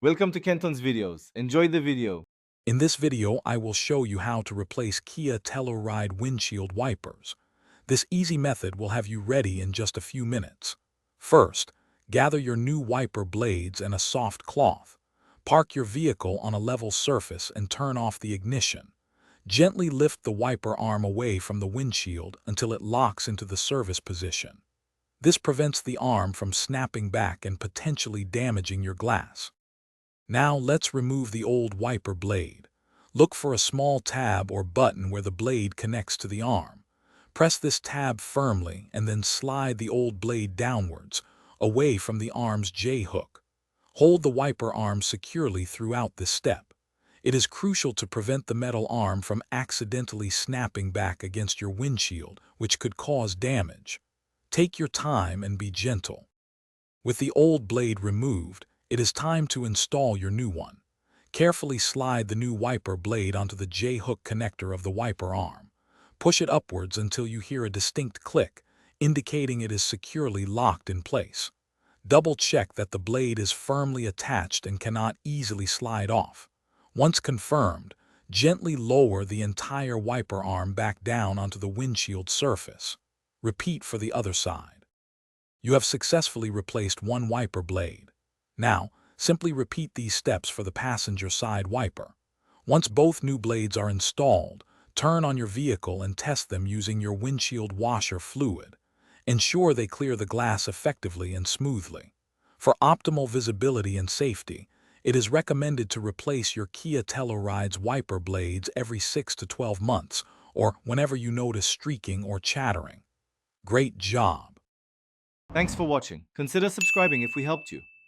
Welcome to Kenton's videos. Enjoy the video. In this video, I will show you how to replace Kia Telluride windshield wipers. This easy method will have you ready in just a few minutes. First, gather your new wiper blades and a soft cloth. Park your vehicle on a level surface and turn off the ignition. Gently lift the wiper arm away from the windshield until it locks into the service position. This prevents the arm from snapping back and potentially damaging your glass. Now let's remove the old wiper blade. Look for a small tab or button where the blade connects to the arm. Press this tab firmly and then slide the old blade downwards, away from the arm's J-hook. Hold the wiper arm securely throughout this step. It is crucial to prevent the metal arm from accidentally snapping back against your windshield, which could cause damage. Take your time and be gentle. With the old blade removed, it is time to install your new one. Carefully slide the new wiper blade onto the J-hook connector of the wiper arm. Push it upwards until you hear a distinct click, indicating it is securely locked in place. Double-check that the blade is firmly attached and cannot easily slide off. Once confirmed, gently lower the entire wiper arm back down onto the windshield surface. Repeat for the other side. You have successfully replaced one wiper blade. Now, simply repeat these steps for the passenger side wiper. Once both new blades are installed, turn on your vehicle and test them using your windshield washer fluid. Ensure they clear the glass effectively and smoothly. For optimal visibility and safety, it is recommended to replace your Kia Telluride's wiper blades every 6 to 12 months, or whenever you notice streaking or chattering. Great job! Thanks for watching. Consider subscribing if we helped you.